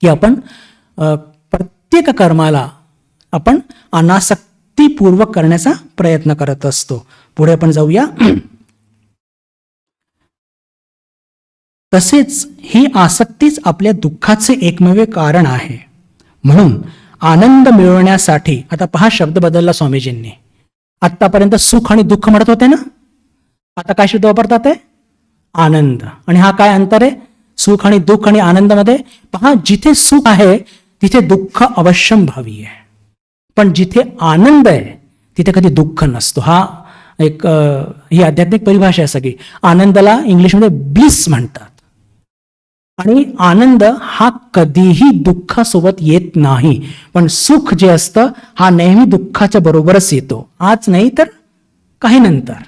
की आपण प्रत्येक कर्माला आपण अनासक्तीपूर्वक करण्याचा प्रयत्न करत असतो. पुढे आपण जाऊया. तसेच ही आसक्तीच आपल्या दुःखाचे एकमेव कारण आहे. म्हणून आनंद मिळवण्यासाठी, आता पहा शब्द बदलला स्वामीजींनी. आतापर्यंत सुख आणि दुःख म्हणत होते ना, आता काय शब्द वापरतात आहे? आनंद. आणि हा काय अंतर आहे सुख आणि दुःख आणि आनंदामध्ये? पहा, जिथे सुख आहे तिथे दुःख अवश्यंभावी आहे, पण जिथे आनंद आहे तिथे कधी दुःख नसतो. हा एक ही आध्यात्मिक परिभाषा आहे सगळी. आनंदाला इंग्लिशमध्ये ब्लिस म्हणतात. आणि आनंद हा कधीही दुःखासोबत येत नाही, पण सुख जे असतं हा नेहमी दुःखाच्या बरोबरच येतो. आज नाही तर काही नंतर,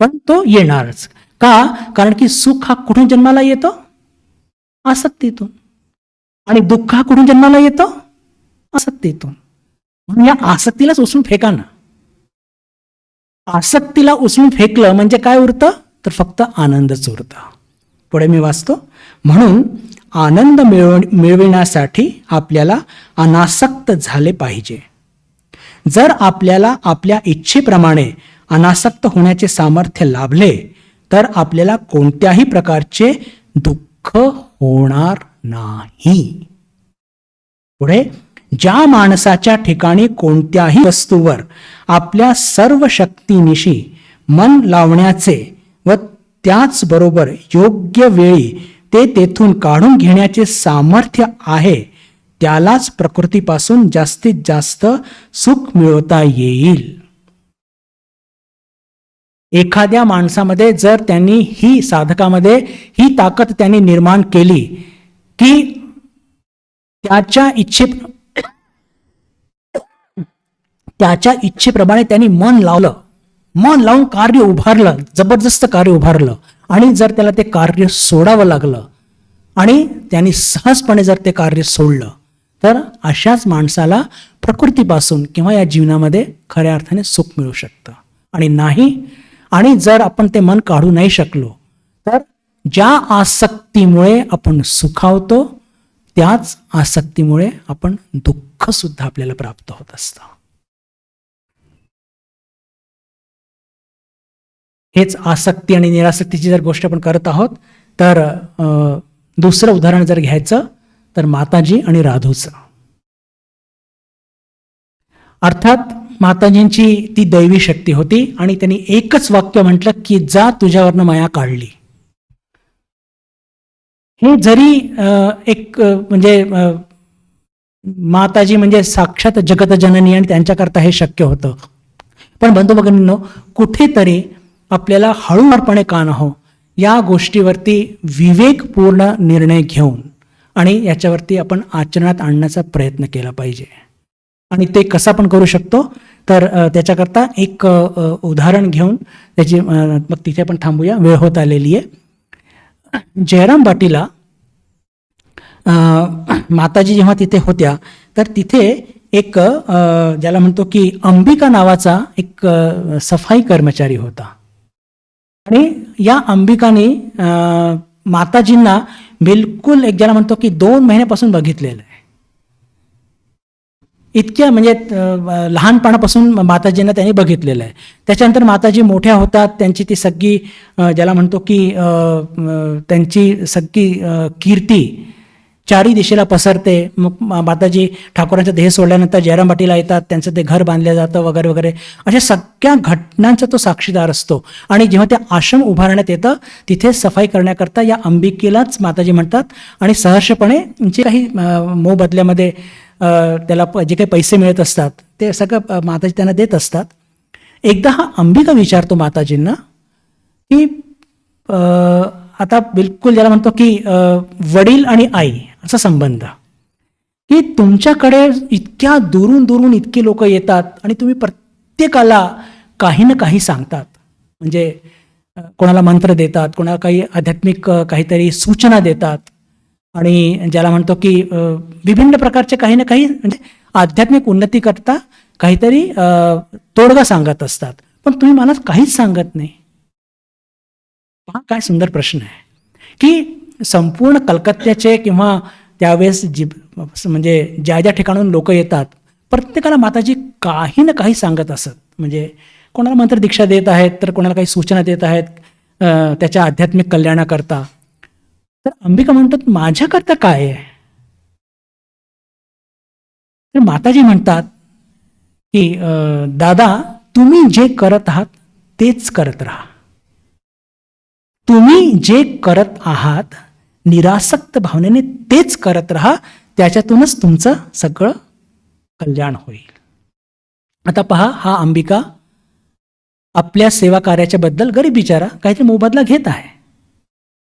पण तो येणारच. का? कारण की सुख हा कुठून जन्माला येतो? आसक्तीतून. आणि दुःख हा कुठून जन्माला येतो? आसक्तीतून. म्हणून या आसक्तीलाच उचलून फेका ना. आसक्तीला उचलून फेकलं म्हणजे काय उरतं? तर फक्त आनंदच उरतं. पुढे मी वाचतो. म्हणून आनंद मिळविण्यासाठी आपल्याला अनासक्त झाले पाहिजे. जर आपल्याला आपल्या इच्छेप्रमाणे अनासक्त होण्याचे सामर्थ्य लाभले तर आपल्याला कोणत्याही प्रकारचे दुःख होणार नाही. पुढे, ज्या माणसाच्या ठिकाणी कोणत्याही वस्तूवर आपल्या सर्व शक्तीनिशी मन लावण्याचे व त्याचबरोबर योग्य वेळी ते तेथून काढून घेण्याचे सामर्थ्य आहे त्यालाच प्रकृतीपासून जास्तीत जास्त सुख मिळवता येईल. एखाद्या माणसामध्ये जर त्यांनी ही साधकामध्ये ही ताकद त्यांनी निर्माण केली की त्याच्या इच्छेप्रमाणे त्यांनी मन लावून कार्य उभारलं, जबरदस्त कार्य उभारलं, आणि जर त्याला ते कार्य सोडावं लागलं आणि त्यांनी सहजपणे जर ते कार्य सोडलं तर अशाच माणसाला प्रकृतीपासून किंवा या जीवनामध्ये खऱ्या अर्थाने सुख मिळू शकतं. आणि जर आपण ते मन काढू नाही शकलो तर ज्या आसक्तीमुळे आपण सुखावतो त्याच आसक्तीमुळे आपण दुःख सुद्धा आपल्याला प्राप्त होत असतं. हेच आसक्ती आणि निरासक्तीची जर गोष्ट आपण करत आहोत तर दुसरं उदाहरण जर घ्यायचं तर माताजी आणि राधूचं. अर्थात माताजींची ती दैवी शक्ती होती आणि त्यांनी एकच वाक्य म्हटलं की जा तुझ्यावरनं माया काढली. हे जरी एक म्हणजे माताजी म्हणजे साक्षात जगतजननी आणि त्यांच्याकरता हे शक्य होतं. पण बंधू भगिनींनो, कुठेतरी आपल्याला हळूवारपणे का न हो या गोष्टीवरती विवेकपूर्ण निर्णय घेऊन आणि याच्यावरती आपण आचरणात आणण्याचा प्रयत्न केला पाहिजे. आणि ते कसं आपण करू शकतो तर त्याच्याकरता एक उदाहरण घेऊन त्याची मग तिथे आपण थांबूया, वेळ होत आलेली आहे. जयराम बाटीला माताजी जेव्हा तिथे होत्या तर तिथे एक ज्याला म्हणतो की अंबिका नावाचा एक सफाई कर्मचारी होता. आणि या अंबिकाने माताजींना बिलकुल एक ज्याला म्हणतो की 2 महिन्यापासून बघितलेलं आहे. इतक्या म्हणजे लहानपणापासून माताजींना त्यांनी बघितलेलं आहे. त्याच्यानंतर माताजी मोठ्या होतात, त्यांची ती सगळी ज्याला म्हणतो की त्यांची सगळी कीर्ती चारी दिशेला पसरते. मग माताजी ठाकूरांचा देह सोडल्यानंतर जयराम बाटीला येतात, त्यांचं ते घर बांधलं जातं वगैरे वगैरे. अशा सगळ्या घटनांचा तो साक्षीदार असतो. आणि जेव्हा ते आश्रम उभारण्यात येतं तिथे सफाई करण्याकरता या अंबिकेलाच माताजी म्हणतात आणि सहर्षपणे जे काही मोबदल्यामध्ये त्याला जे काही पैसे मिळत असतात ते सगळं माताजी त्यांना देत असतात. एकदा हा अंबिका विचारतो माताजींना की आता बिलकुल ज्याला म्हणतो की वडील आणि आई असा संबंध, की तुमच्याकडे इतक्या दुरून इतके लोक येतात आणि तुम्ही प्रत्येकाला काही ना काही सांगतात. म्हणजे कोणाला मंत्र देतात, कोणाला काही आध्यात्मिक काहीतरी सूचना देतात आणि ज्याला म्हणतो की विभिन्न प्रकारचे काही ना काही म्हणजे आध्यात्मिक उन्नती करता काहीतरी तोडगा सांगत असतात. पण तुम्ही मला काहीच सांगत नाही. हा काय सुंदर प्रश्न आहे की संपूर्ण कलकत्त्याचे किंवा त्यावेळेस म्हणजे ज्या ज्या ठिकाणून लोक येतात प्रत्येकाला माताजी काही ना काही सांगत असत. म्हणजे कोणाला मंत्र दीक्षा देत आहेत तर कोणाला काही सूचना देत आहेत त्याच्या आध्यात्मिक कल्याणाकरता. तर अंबिका म्हणतात माझ्याकरता काय आहे. तर माताजी म्हणतात की दादा तुम्ही जे करत आहात तेच करत राहा. तुम्ही जे करत आहात निरासक्त भावनेने तेच करत राहा, त्याच्यातूनच तुमचं सगळं कल्याण होईल. आता पहा, हा अंबिका आपल्या सेवा कार्याच्या बद्दल गरीब बिचारा काहीतरी मोबदला घेत आहे.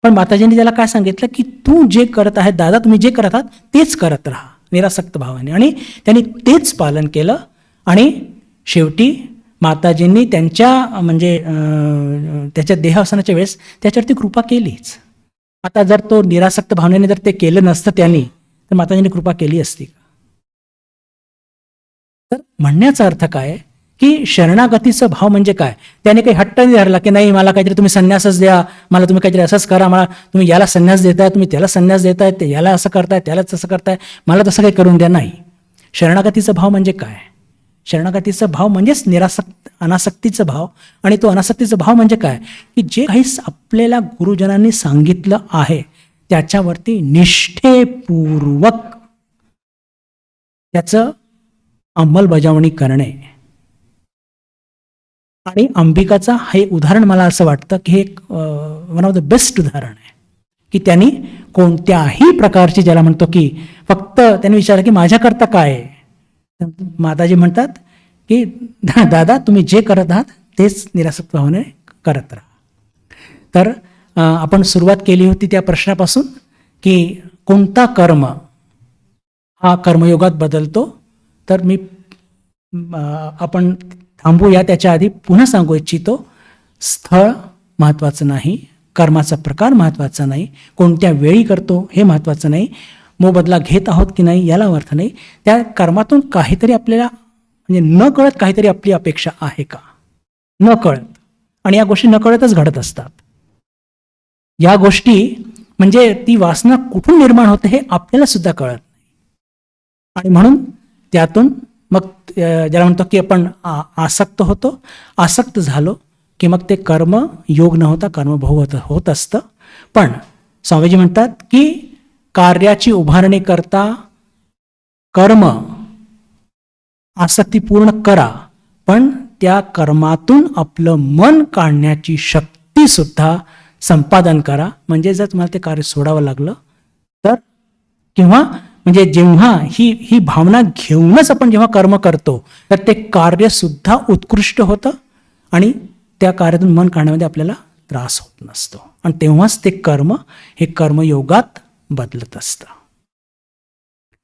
पण माताजींनी त्याला काय सांगितलं की तू जे करत आहे दादा, तुम्ही जे करत आहात तेच करत राहा निरासक्त भावाने. आणि त्यांनी तेच पालन केलं आणि शेवटी माताजींनी त्यांच्या म्हणजे त्याच्या देहावसानाच्या वेळेस त्याच्यावरती कृपा केलीच. आता जर तो निरासक्त भावनेने जर ते केलं नसतं त्यांनी, तर माताजींनी कृपा केली असती. तर म्हणण्याचा अर्थ काय की शरणागतीचा भाव म्हणजे काय? त्याने काही हट्ट नाही धरला की नाही मला काहीतरी तुम्ही संन्यासच द्या, मला तुम्ही काहीतरी असंच करा, मला तुम्ही याला संन्यास देताय, तुम्ही त्याला संन्यास देताय, ते याला असं करताय, त्याला तसं करताय, मला तसं काही करून द्या. नाही. शरणागतीचा भाव म्हणजे काय? शरणागतीचा भाव म्हणजेच अनासक्तीचा भाव. आणि तो अनासक्तीचा भाव म्हणजे काय की जे काही आपल्याला गुरुजनांनी सांगितलं आहे त्याच्यावरती निष्ठेपूर्वक त्याचं अंमलबजावणी करणे. आणि अंबिकाचा हे उदाहरण मला असं वाटतं की हे वन ऑफ द बेस्ट उदाहरण आहे की त्यांनी कोणत्याही प्रकारची, ज्याला म्हणतो की फक्त त्यांनी विचारलं की माझ्याकरता काय आहे. माताजी म्हणतात की दादा तुम्ही जे करत आहात तेच निरासक्त भावने करत राहा. तर आपण सुरुवात केली होती त्या प्रश्नापासून की कोणता कर्म हा कर्मयोगात बदलतो. तर मी आपण थांबूया. त्याच्या आधी पुन्हा सांगू इच्छितो, स्थळ महत्त्वाचं नाही, कर्माचा प्रकार महत्त्वाचा नाही, कोणत्या वेळी करतो हे महत्त्वाचं नाही, मोबदला घेत आहोत की नाही याला अर्थ नाही. त्या कर्मातून काहीतरी आपल्याला म्हणजे न कळत काहीतरी आपली अपेक्षा आहे का, न कळत. आणि या गोष्टी न कळतच घडत असतात. या गोष्टी म्हणजे ती वासना कुठून निर्माण होते हे आपल्याला सुद्धा कळत नाही. आणि म्हणून त्यातून मग ज्याला म्हणतो की आपण आसक्त होतो. आसक्त झालो की मग ते कर्म योग न होता कर्मभोग होत असतं. पण स्वामीजी म्हणतात की कार्याची उभारणी करता कर्म आसक्ती पूर्ण करा, पण त्या कर्मातून आपलं मन काढण्याची शक्ती सुद्धा संपादन करा. म्हणजे जर तुम्हाला ते कार्य सोडावं लागलं तर, किंवा म्हणजे जेव्हा ही भावना घेऊनच आपण जेव्हा कर्म करतो तर ते कार्य सुद्धा उत्कृष्ट होतं आणि त्या कार्यातून मन काढण्यामध्ये आपल्याला त्रास होत नसतो. आणि तेव्हाच ते कर्म हे कर्मयोगात बदलत असतं.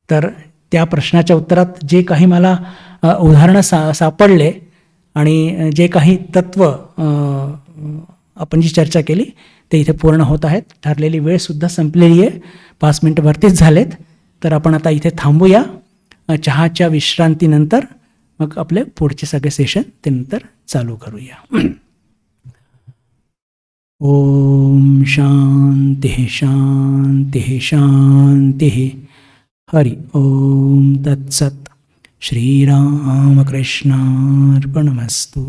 तर त्या प्रश्नाच्या उत्तरात जे काही मला उदाहरणं सापडले आणि जे काही तत्व आपण जी चर्चा केली ते इथे पूर्ण होत आहेत. ठरलेली वेळसुद्धा संपलेली आहे. 5 मिनिटं भरतीच झालेत. तर आपण आता इथे थांबूया. चहाच्या विश्रांतीनंतर मग आपले पुढचे सगळे सेशन ते नंतर चालू करूया. ओम शांती शांती शांती. हरि ओम तत्सत. श्रीरामकृष्णार्पणमस्तु.